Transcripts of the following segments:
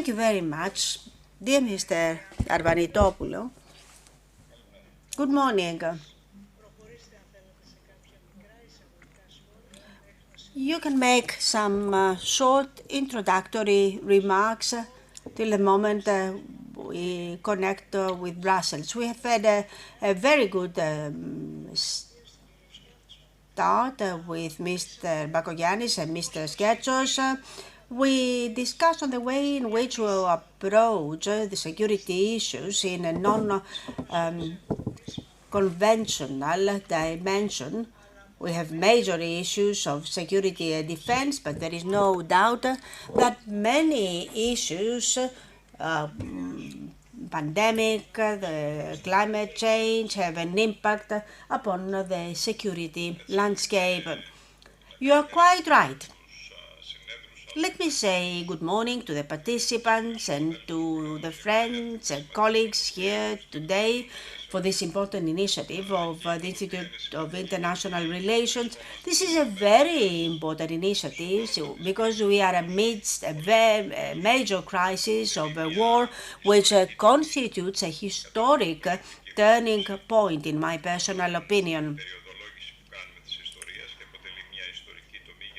Thank you very much, dear Mr. Arvanitopoulou. Good morning. You can make some short introductory remarks till the moment we connect with Brussels. We have had a very good start with Mr. Bakoyannis and Mr. Sketsos. We discussed on the way in which we will approach the security issues in a non-conventional dimension. We have major issues of security and defense, but there is no doubt that many issues, pandemic, the climate change, have an impact upon the security landscape. You are quite right. Let me say good morning to the participants and to the friends and colleagues here today for this important initiative of the Institute of International Relations. This is a very important initiative because we are amidst a very major crisis of a war which constitutes a historic turning point, in my personal opinion.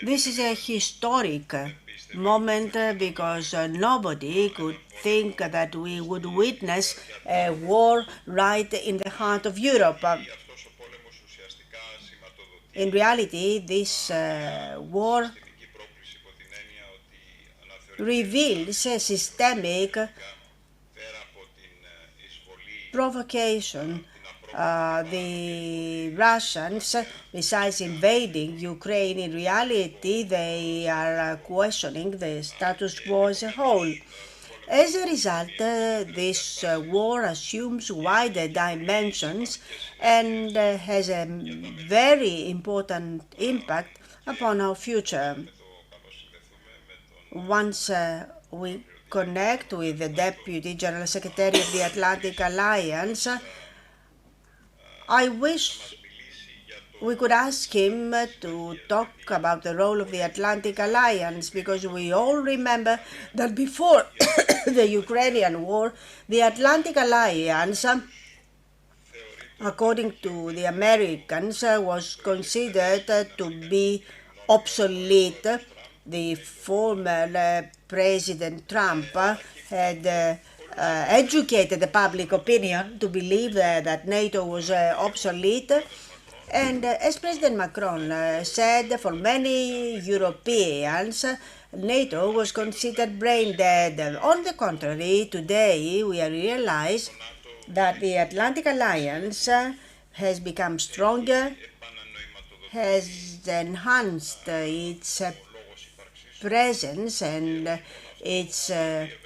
This is a historic moment because nobody could think that we would witness a war right in the heart of Europe. In reality, this war reveals a systemic provocation. The Russians, besides invading Ukraine, in reality, they are questioning the status quo as a whole. As a result, this war assumes wider dimensions and has a very important impact upon our future. Once we connect with the Deputy General Secretary of the Atlantic Alliance, I wish we could ask him to talk about the role of the Atlantic Alliance, because we all remember that before the Ukrainian war, the Atlantic Alliance, according to the Americans, was considered to be obsolete. The former President Trump had educated the public opinion to believe that NATO was obsolete. And as President Macron said, for many Europeans, NATO was considered brain dead. On the contrary, today we realize that the Atlantic Alliance has become stronger, has enhanced its presence and its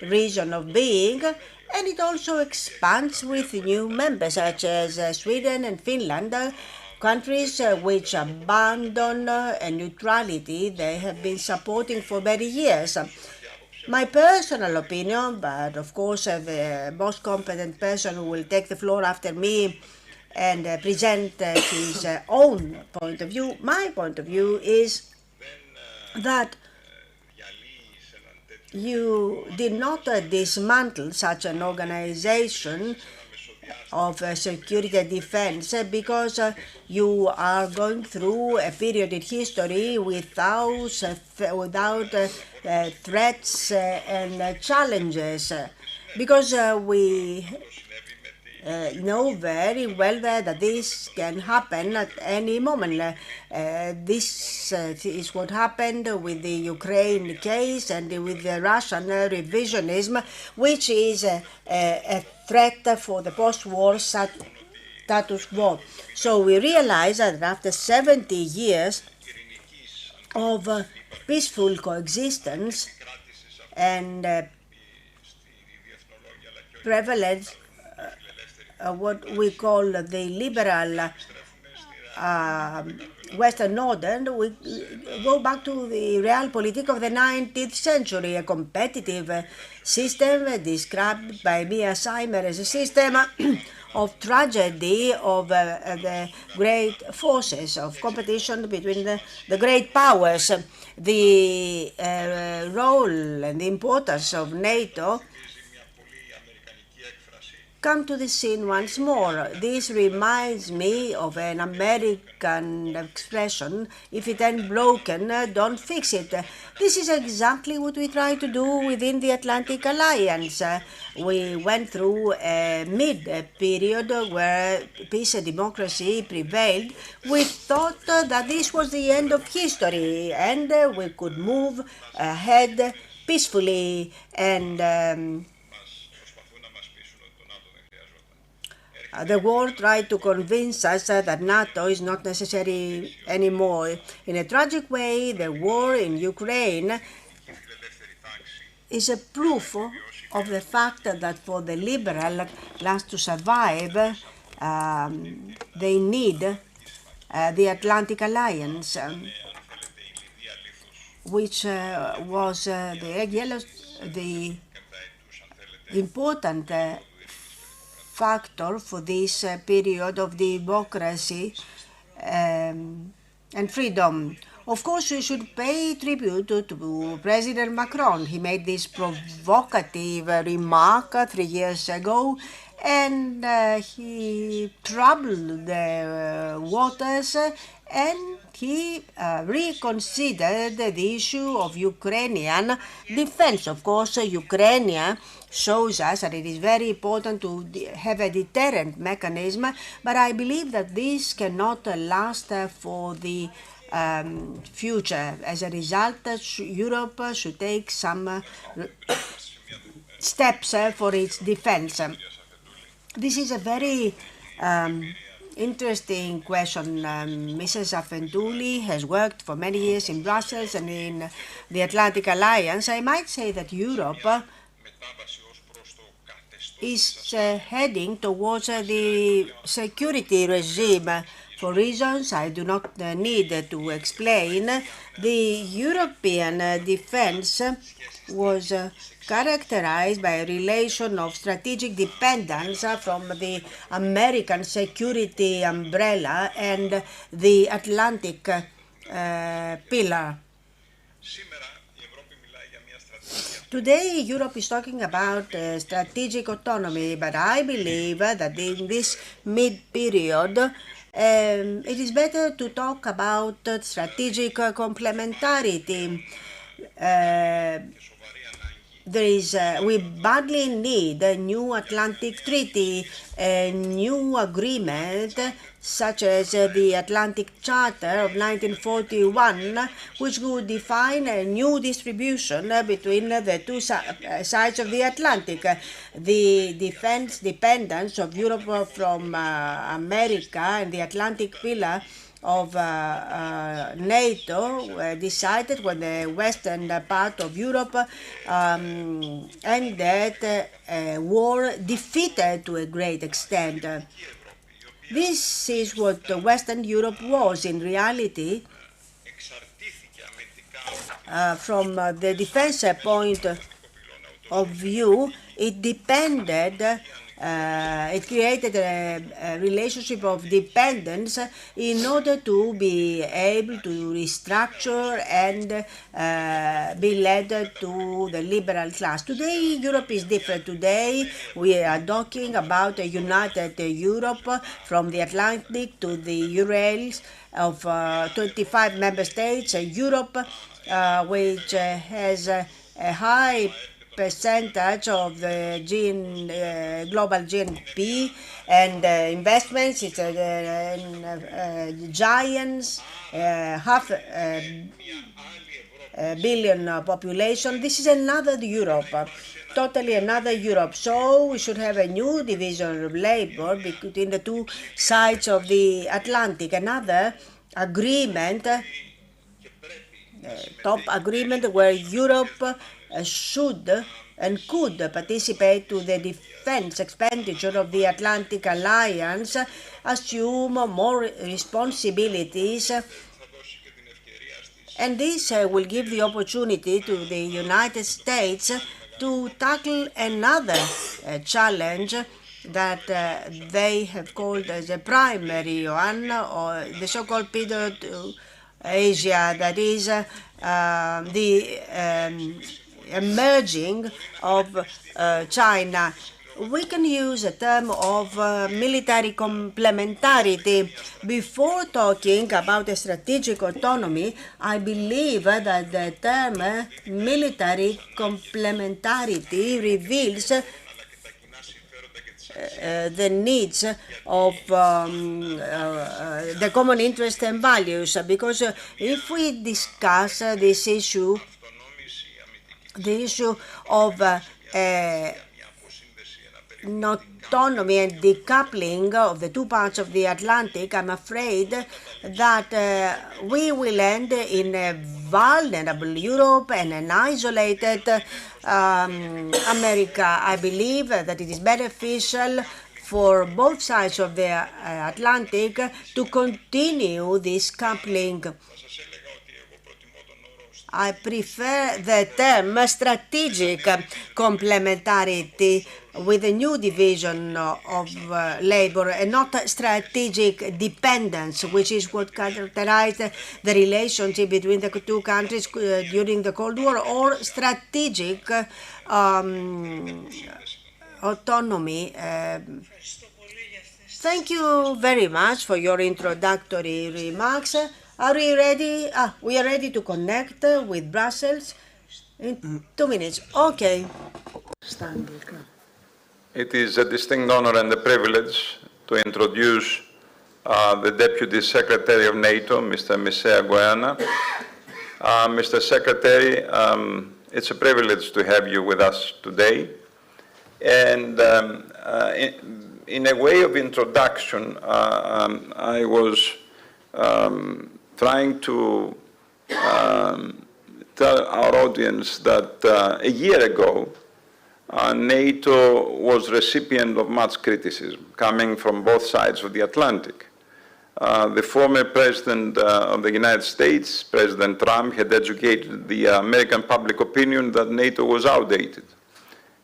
reason of being, and it also expands with new members such as Sweden and Finland, countries which abandon a neutrality they have been supporting for many years. My personal opinion, but of course the most competent person who will take the floor after me and present his own point of view, my point of view is that you did not dismantle such an organization of security and defense because you are going through a period in history without threats and challenges, because we know very well that this can happen at any moment. This is what happened with the Ukraine case and with the Russian revisionism, which is a threat for the post-war status quo. So we realize that after 70 years of peaceful coexistence and prevalence, what we call the liberal Western order, we go back to the realpolitik of the 19th century, a competitive system described by Mircea Geoană as a system of tragedy of the great forces, of competition between the great powers. The role and the importance of NATO come to the scene once more. This reminds me of an American expression, if it ain't broken, don't fix it. This is exactly what we try to do within the Atlantic Alliance. We went through a mid-period where peace and democracy prevailed. We thought that this was the end of history and we could move ahead peacefully and the war tried to convince us that NATO is not necessary anymore. In a tragic way, the war in Ukraine is a proof of the fact that for the liberal class to survive, they need the Atlantic Alliance, which was the important factor for this period of democracy and freedom. Of course, we should pay tribute to President Macron. He made this provocative remark 3 years ago, and he troubled the waters, and he reconsidered the issue of Ukrainian defense. Of course, Ukraine shows us that it is very important to have a deterrent mechanism, but I believe that this cannot last for the future. As a result, Europe should take some steps for its defense. This is a very interesting question. Mrs. Afentouli has worked for many years in Brussels and in the Atlantic Alliance. I might say that Europe is heading towards the security regime. For reasons I do not need to explain, the European defense was characterized by a relation of strategic dependence from the American security umbrella and the Atlantic pillar. Today, Europe is talking about strategic autonomy, but I believe that in this mid-period, it is better to talk about strategic complementarity. We badly need a new Atlantic Treaty, a new agreement such as the Atlantic Charter of 1941, which would define a new distribution between the two sides of the Atlantic. The defense dependence of Europe from America and the Atlantic pillar of NATO decided when the western part of Europe ended war, defeated to a great extent. This is what Western Europe was in reality. From the defense point of view, it depended, it created a relationship of dependence in order to be able to restructure and be led to the liberal class. Today, Europe is different. Today, we are talking about a united Europe from the Atlantic to the Urals of 25 member states, a Europe which has a high percentage of the global GNP and investments. It's giants, half a billion population. This is another Europe, totally another Europe. So we should have a new division of labor between the two sides of the Atlantic. Another agreement, top agreement where Europe should and could participate to the defense expenditure of the Atlantic Alliance, assume more responsibilities, and this will give the opportunity to the United States to tackle another challenge that they have called as a primary one, or the so-called pivot to Asia, that is the emerging of China. We can use a term of military complementarity. Before talking about a strategic autonomy, I believe that the term military complementarity reveals the needs of the common interests and values, because if we discuss this issue, the issue of autonomy and decoupling of the two parts of the Atlantic, I'm afraid that we will end in a vulnerable Europe and an isolated America. I believe that it is beneficial for both sides of the Atlantic to continue this coupling. I prefer the term strategic complementarity with a new division of labor, and not strategic dependence, which is what characterized the relationship between the two countries during the Cold War, or strategic autonomy. Thank you very much for your introductory remarks. Are we ready? We are ready to connect with Brussels in 2 minutes. Okay. It is a distinct honor and a privilege to introduce the Deputy Secretary of NATO, Mr. Mircea Geoană. Mr. Secretary, it's a privilege to have you with us today. And in a way of introduction, I was trying to tell our audience that a year ago, NATO was recipient of much criticism coming from both sides of the Atlantic. The former President of the United States, President Trump, had educated the American public opinion that NATO was outdated.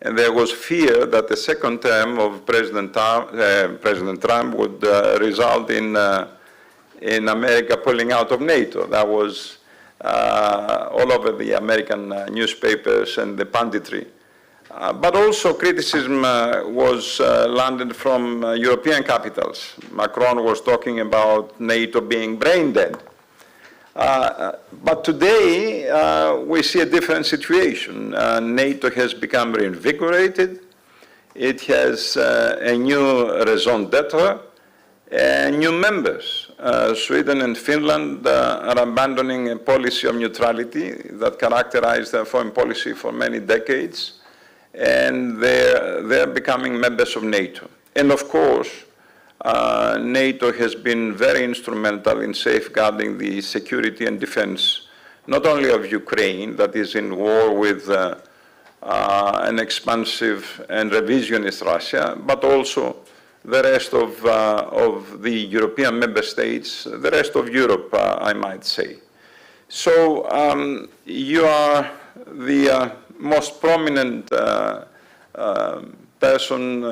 And there was fear that the second term of President Trump would result in America pulling out of NATO. That was all over the American newspapers and the punditry. But also criticism was landed from European capitals. Macron was talking about NATO being brain dead. But today we see a different situation. NATO has become reinvigorated. It has a new raison d'etre, new members. Sweden and Finland are abandoning a policy of neutrality that characterized their foreign policy for many decades, and they're becoming members of NATO. And of course, NATO has been very instrumental in safeguarding the security and defense, not only of Ukraine, that is in war with an expansive and revisionist Russia, but also the rest of the European member states, the rest of Europe, I might say. So you are the most prominent person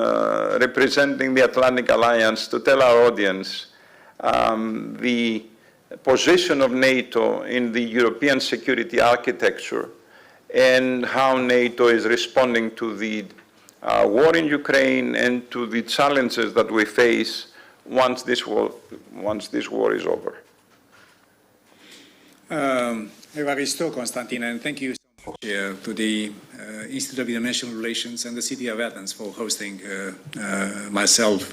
representing the Atlantic Alliance to tell our audience the position of NATO in the European security architecture and how NATO is responding to the war in Ukraine and to the challenges that we face once this war is over. Evaristo, Constantine, and thank you so much to the Institute of International Relations and the City of Athens for hosting myself.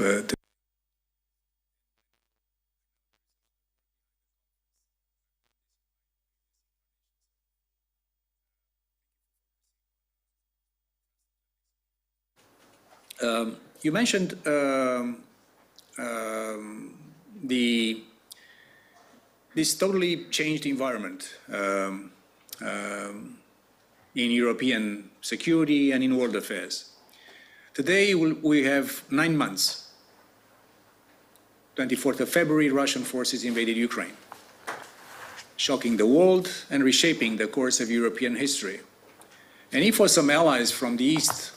You mentioned this totally changed environment in European security, and in world affairs. Today, we have 9 months. 24th of February, Russian forces invaded Ukraine, shocking the world and reshaping the course of European history. And if for some allies from the East,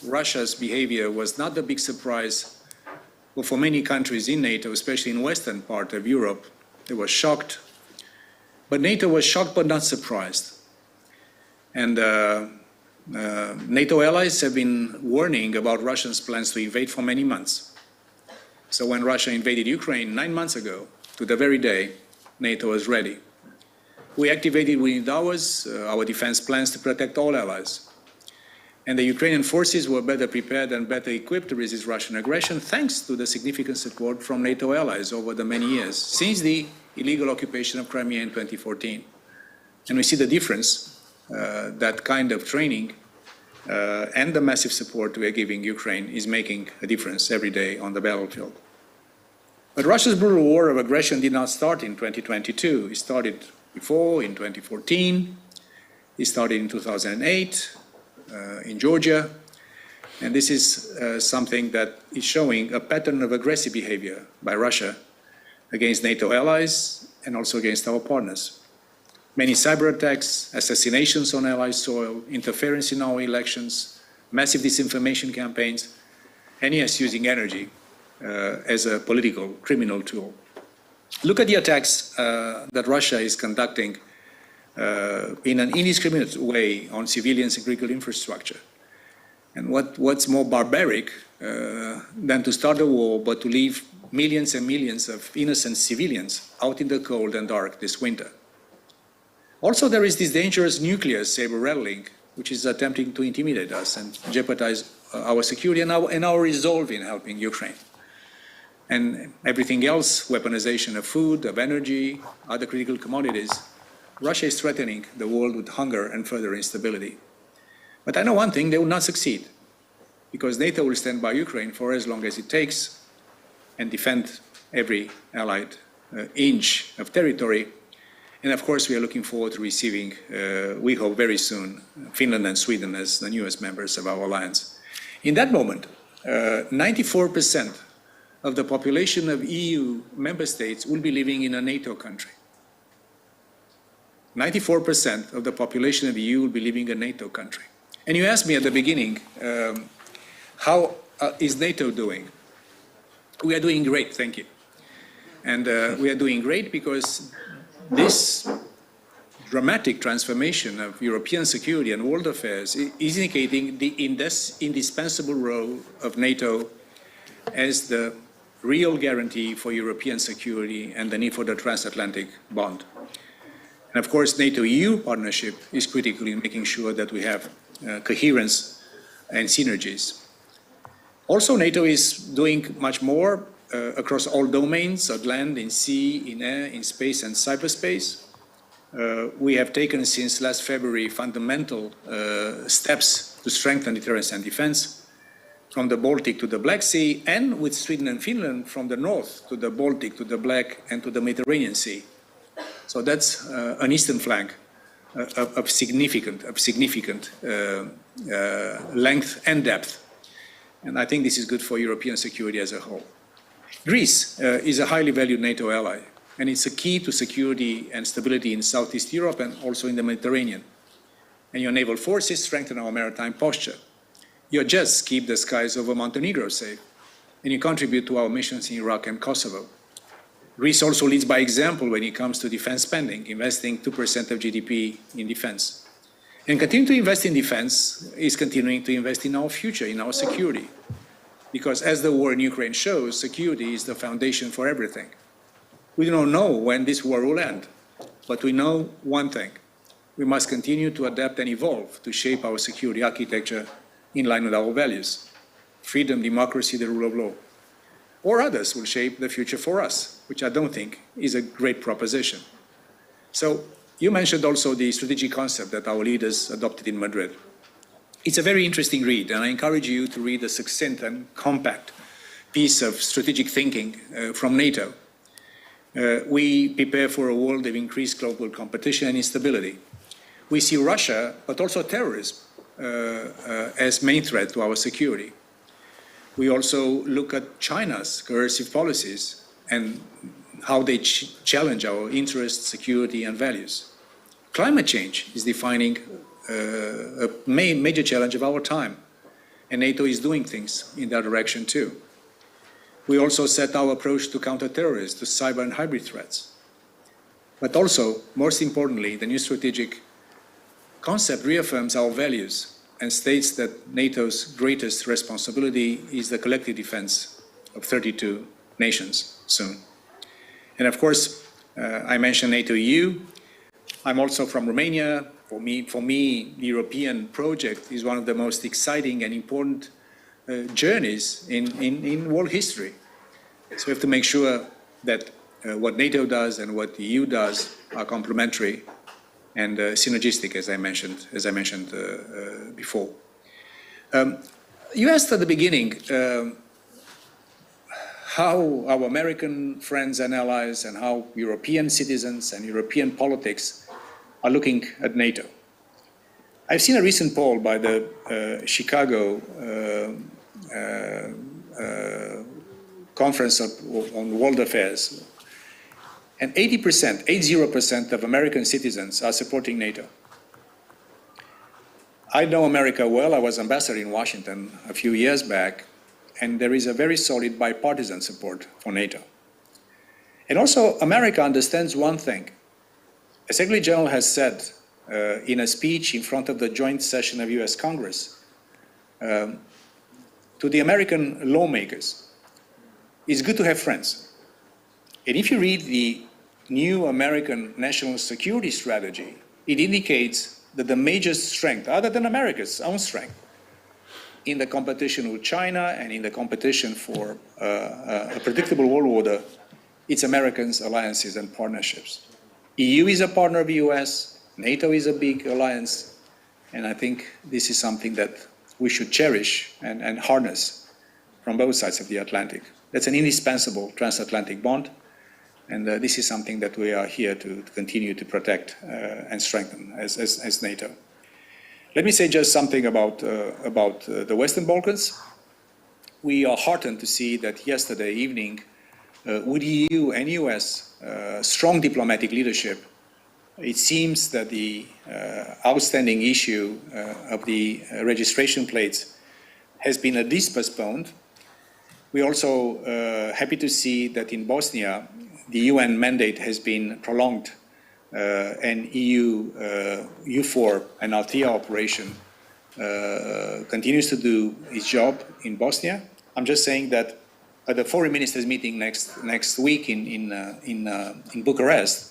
Russia's behavior was not a big surprise, but for many countries in NATO, especially in the western part of Europe, they were shocked. But NATO was shocked but not surprised. And NATO allies have been warning about Russia's plans to invade for many months. So when Russia invaded Ukraine 9 months ago, to the very day, NATO was ready. We activated within hours our defense plans to protect all allies. And the Ukrainian forces were better prepared and better equipped to resist Russian aggression thanks to the significant support from NATO allies over the many years, since the illegal occupation of Crimea in 2014. And we see the difference that kind of training and the massive support we are giving Ukraine is making a difference every day on the battlefield. But Russia's brutal war of aggression did not start in 2022. It started before, in 2014. It started in 2008 in Georgia. And this is something that is showing a pattern of aggressive behavior by Russia against NATO allies and also against our partners. Many cyber attacks, assassinations on Allied soil, interference in our elections, massive disinformation campaigns, and yes, using energy as a political criminal tool. Look at the attacks that Russia is conducting in an indiscriminate way on civilians and critical infrastructure. And what's more barbaric than to start a war, but to leave millions and millions of innocent civilians out in the cold and dark this winter. Also, there is this dangerous nuclear saber-rattling, which is attempting to intimidate us and jeopardize our security and our resolve in helping Ukraine. And everything else, weaponization of food, of energy, other critical commodities, Russia is threatening the world with hunger and further instability. But I know one thing, they will not succeed, because NATO will stand by Ukraine for as long as it takes and defend every allied inch of territory. And of course, we are looking forward to receiving, we hope very soon, Finland and Sweden as the newest members of our alliance. In that moment, 94% of the population of EU member states will be living in a NATO country. 94% of the population of the EU will be living in a NATO country. And you asked me at the beginning, how is NATO doing? We are doing great, thank you. And we are doing great because this dramatic transformation of European security and world affairs is indicating the indispensable role of NATO as the real guarantee for European security and the need for the transatlantic bond. And of course, NATO-EU partnership is critical in making sure that we have coherence and synergies. Also, NATO is doing much more across all domains, on land, in sea, in air, in space and cyberspace. We have taken since last February fundamental steps to strengthen deterrence and defense, from the Baltic to the Black Sea, and with Sweden and Finland from the north to the Baltic, to the Black and to the Mediterranean Sea. So that's an eastern flank of significant length and depth. And I think this is good for European security as a whole. Greece is a highly valued NATO ally, and it's a key to security and stability in Southeast Europe and also in the Mediterranean. And your naval forces strengthen our maritime posture. Your jets keep the skies over Montenegro safe, and you contribute to our missions in Iraq and Kosovo. Greece also leads by example when it comes to defense spending, investing 2% of GDP in defense. And continuing to invest in defense is continuing to invest in our future, in our security. Because as the war in Ukraine shows, security is the foundation for everything. We don't know when this war will end, but we know one thing. We must continue to adapt and evolve to shape our security architecture in line with our values: freedom, democracy, the rule of law. Or others will shape the future for us, which I don't think is a great proposition. So you mentioned also the strategic concept that our leaders adopted in Madrid. It's a very interesting read, and I encourage you to read a succinct and compact piece of strategic thinking from NATO. We prepare for a world of increased global competition and instability. We see Russia, but also terrorism, as main threat to our security. We also look at China's coercive policies and how they challenge our interests, security, and values. Climate change is defining a major challenge of our time, and NATO is doing things in that direction too. We also set our approach to counter-terrorism, to cyber and hybrid threats. But also, most importantly, the new strategic concept reaffirms our values and states that NATO's greatest responsibility is the collective defense of 32 nations soon. And of course, I mentioned NATO EU. I'm also from Romania. For me, the European project is one of the most exciting and important journeys in world history. So we have to make sure that what NATO does and what the EU does are complementary and synergistic, as I mentioned before. You asked at the beginning how our American friends and allies and how European citizens and European politics are looking at NATO. I've seen a recent poll by the Chicago Conference on World Affairs, and 80% of American citizens are supporting NATO. I know America well. I was ambassador in Washington a few years back, and there is a very solid bipartisan support for NATO. And also, America understands one thing. The Secretary General has said in a speech in front of the joint session of US Congress to the American lawmakers, it's good to have friends. And if you read the new American national security strategy, it indicates that the major strength, other than America's own strength, in the competition with China and in the competition for a predictable world order, it's Americans' alliances and partnerships. EU is a partner of the US, NATO is a big alliance, and I think this is something that we should cherish and harness from both sides of the Atlantic. That's an indispensable transatlantic bond, and this is something that we are here to continue to protect and strengthen as NATO. Let me say just something about the Western Balkans. We are heartened to see that yesterday evening, with EU and US strong diplomatic leadership, it seems that the outstanding issue of the registration plates has been at least postponed. We're also happy to see that in Bosnia, the UN mandate has been prolonged and EU EUFOR and Althea operation continues to do its job in Bosnia. I'm just saying that at the foreign ministers meeting next week in Bucharest,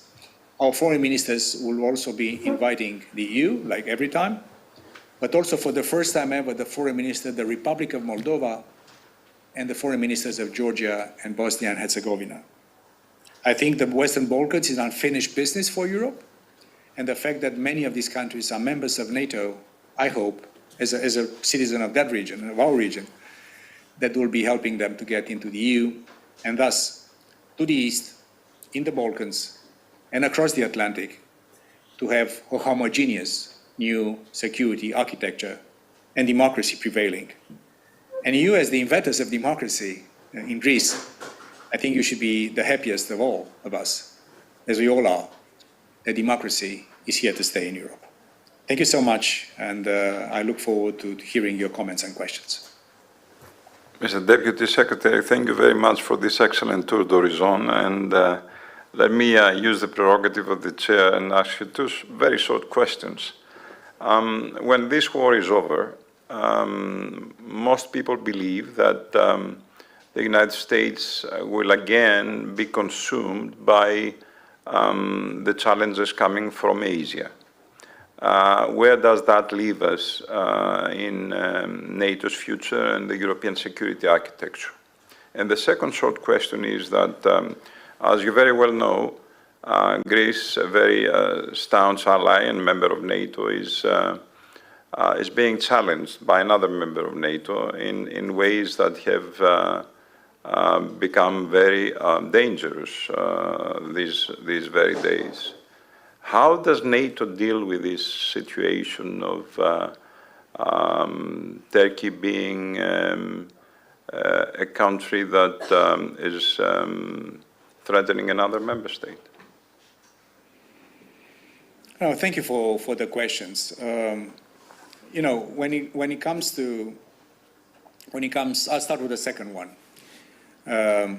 our foreign ministers will also be inviting the EU, like every time, but also for the first time ever, the foreign minister of the Republic of Moldova and the foreign ministers of Georgia and Bosnia and Herzegovina. I think the Western Balkans is unfinished business for Europe, and the fact that many of these countries are members of NATO, I hope, as a citizen of that region, of our region, that will be helping them to get into the EU, and thus to the east, in the Balkans, and across the Atlantic, to have a homogeneous new security architecture and democracy prevailing. And you, as the inventors of democracy in Greece, I think you should be the happiest of all of us, as we all are, that democracy is here to stay in Europe. Thank you so much, and I look forward to hearing your comments and questions. Mr. Deputy Secretary, thank you very much for this excellent tour d'horizon, and let me use the prerogative of the chair and ask you two very short questions. When this war is over, most people believe that the United States will again be consumed by the challenges coming from Asia. Where does that leave us in NATO's future and the European security architecture? And the second short question is that, as you very well know, Greece, a very staunch ally and member of NATO, is being challenged by another member of NATO in ways that have become very dangerous these very days. How does NATO deal with this situation of Turkey being a country that is threatening another member state? Oh, thank you for the questions. You know, when it comes, I'll start with the second one. I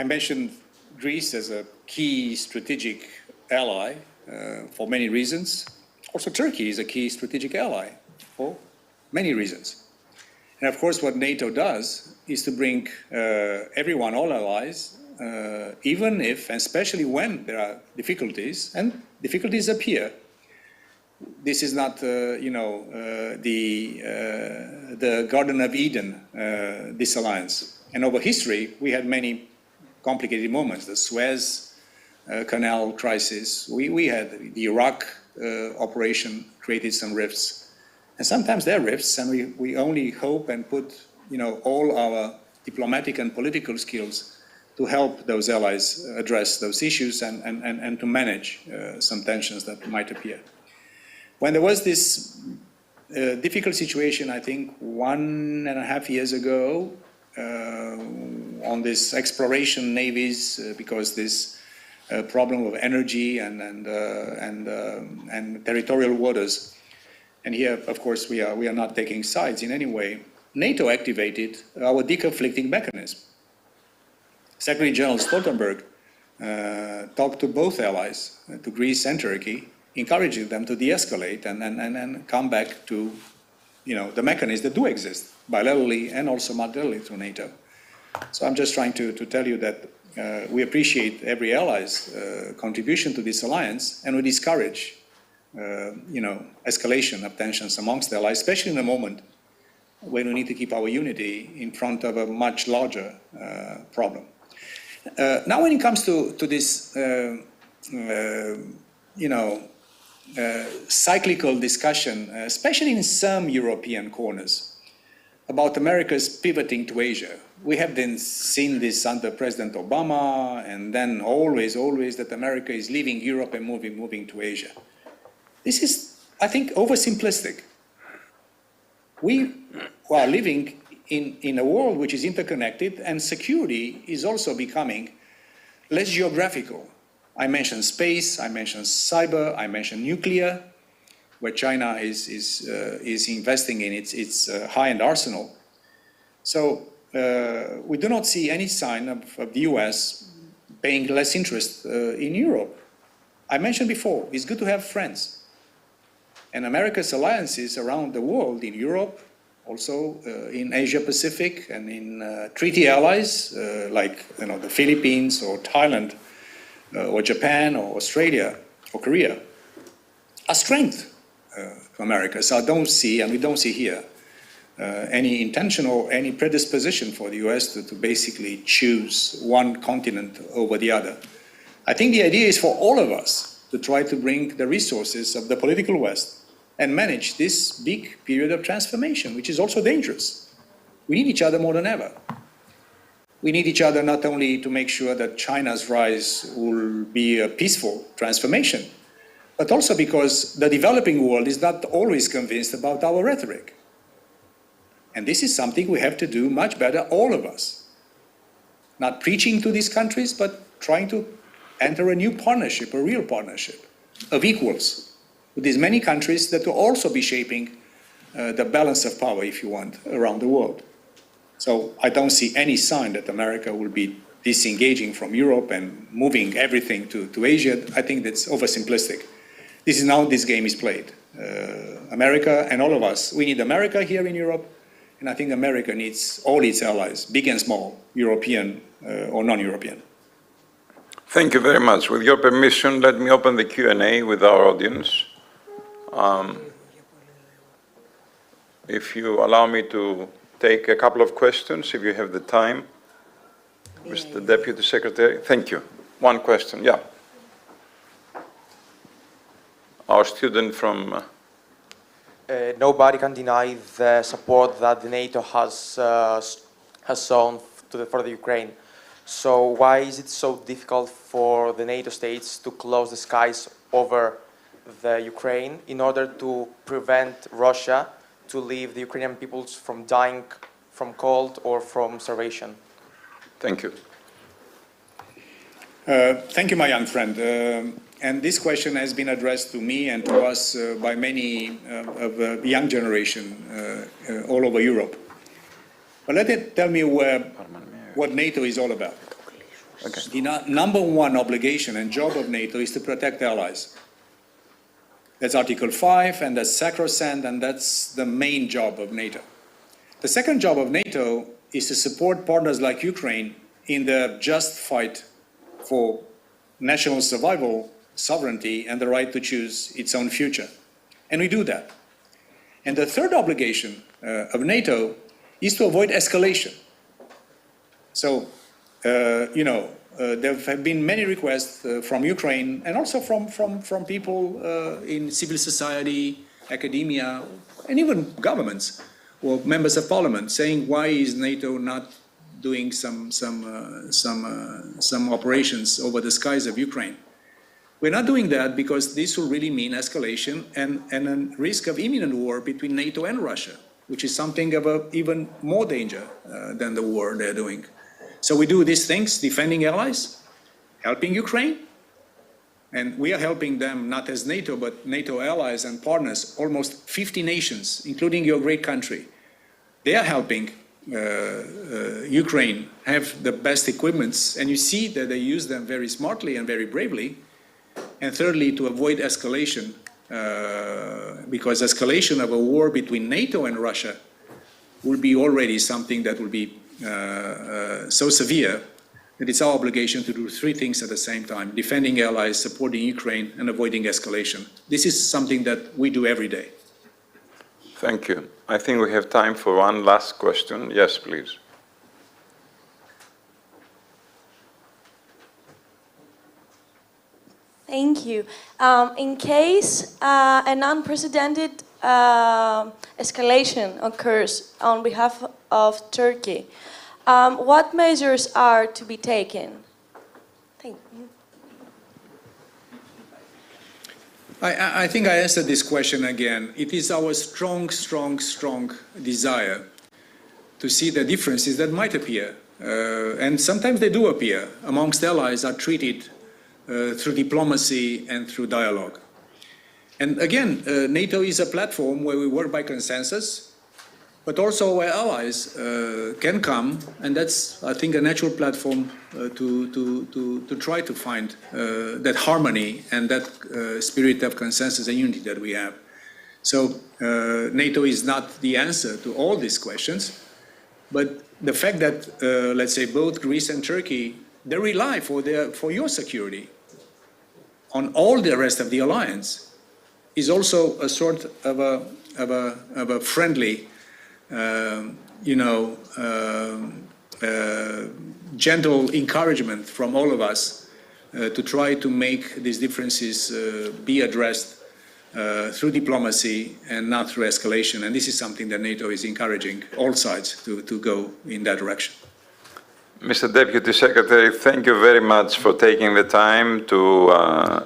mentioned Greece as a key strategic ally for many reasons. Also, Turkey is a key strategic ally for many reasons. And of course, what NATO does is to bring everyone, all allies, even if, and especially when there are difficulties, and difficulties appear. This is not, the Garden of Eden, this alliance. And over history, we had many complicated moments. The Suez Canal crisis, we had the Iraq operation created some rifts. And sometimes there are rifts, and we only hope and put, all our diplomatic and political skills to help those allies address those issues and to manage some tensions that might appear. When there was this difficult situation, I think 1.5 years ago, on this exploration navies, because this problem of energy and territorial waters, and here, of course, we are not taking sides in any way, NATO activated our deconflicting mechanism. Secretary General Stoltenberg talked to both allies, to Greece and Turkey, encouraging them to de-escalate and come back to, the mechanisms that do exist, bilaterally and also multilaterally through NATO. So I'm just trying to tell you that we appreciate every ally's contribution to this alliance, and we discourage, escalation of tensions amongst the allies, especially in a moment when we need to keep our unity in front of a much larger problem. Now, when it comes to this, cyclical discussion, especially in some European corners, about America's pivoting to Asia. We have then seen this under President Obama, and then always that America is leaving Europe and moving to Asia. This is, I think, oversimplistic. We are living in a world which is interconnected, and security is also becoming less geographical. I mentioned space, I mentioned cyber, I mentioned nuclear, where China is investing in its high-end arsenal. So we do not see any sign of the US paying less interest in Europe. I mentioned before, it's good to have friends. And America's alliances around the world, in Europe, also in Asia Pacific, and in treaty allies like the Philippines or Thailand, or Japan, or Australia, or Korea, are strength to America. So I don't see, and we don't see here, any intention or any predisposition for the US to basically choose one continent over the other. I think the idea is for all of us to try to bring the resources of the political West and manage this big period of transformation, which is also dangerous. We need each other more than ever. We need each other not only to make sure that China's rise will be a peaceful transformation, but also because the developing world is not always convinced about our rhetoric. And this is something we have to do much better, all of us. Not preaching to these countries, but trying to enter a new partnership, a real partnership of equals with these many countries that will also be shaping the balance of power, if you want, around the world. So I don't see any sign that America will be disengaging from Europe and moving everything to Asia. I think that's oversimplistic. This is how this game is played. America and all of us, we need America here in Europe, and I think America needs all its allies, big and small, European or non-European. Thank you very much. With your permission, let me open the Q&A with our audience. If you allow me to take a couple of questions, if you have the time. Mr. Deputy Secretary, thank you. One question, yeah. Our student from... Nobody can deny the support that the NATO has shown for the Ukraine. So why is it so difficult for the NATO states to close the skies over the Ukraine in order to prevent Russia to leave the Ukrainian peoples from dying from cold or from starvation? Thank you. Thank you, my young friend. And this question has been addressed to me and to us by many of the young generation all over Europe. But let it tell me what NATO is all about. Okay. The number one obligation and job of NATO is to protect allies. That's Article 5, and that's sacrosanct, and that's the main job of NATO. The second job of NATO is to support partners like Ukraine in the just fight for national survival, sovereignty, and the right to choose its own future. And we do that. And the third obligation of NATO is to avoid escalation. So, there have been many requests from Ukraine and also from people in civil society, academia, and even governments or members of parliament saying, why is NATO not doing some operations over the skies of Ukraine? We're not doing that because this will really mean escalation and a risk of imminent war between NATO and Russia, which is something of even more danger than the war they're doing. So we do these things, defending allies, helping Ukraine, and we are helping them not as NATO, but NATO allies and partners, almost 50 nations, including your great country. They are helping Ukraine have the best equipments, and you see that they use them very smartly and very bravely. And thirdly, to avoid escalation, because escalation of a war between NATO and Russia will be already something that will be so severe that it's our obligation to do three things at the same time: defending allies, supporting Ukraine, and avoiding escalation. This is something that we do every day. Thank you. I think we have time for one last question. Yes, please. Thank you. In case an unprecedented escalation occurs on behalf of Turkey, what measures are to be taken? Thank you. I think I answered this question again. It is our strong desire to see the differences that might appear, and sometimes they do appear, amongst allies are treated through diplomacy and through dialogue. And again, NATO is a platform where we work by consensus, but also where allies can come, and that's, I think, a natural platform to try to find that harmony and that spirit of consensus and unity that we have. So NATO is not the answer to all these questions, but the fact that, let's say, both Greece and Turkey, they rely for your security on all the rest of the alliance is also a sort of a friendly, gentle encouragement from all of us to try to make these differences be addressed through diplomacy and not through escalation. And this is something that NATO is encouraging all sides to go in that direction. Mr. Deputy Secretary, thank you very much for taking the time to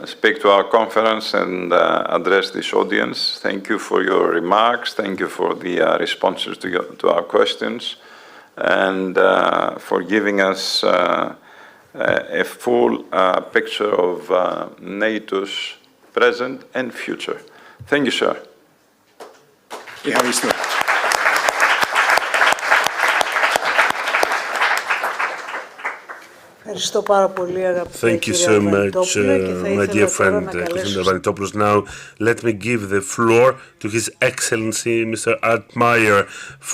speak to our conference and address this audience. Thank you for your remarks. Thank you for the responses to our questions, and for giving us a full picture of NATO's present and future. Thank you, sir. Thank you so much, my dear friend Konstantinos Vanitopoulos. Now, let me give the floor to His Excellency, Mr. Altmaier,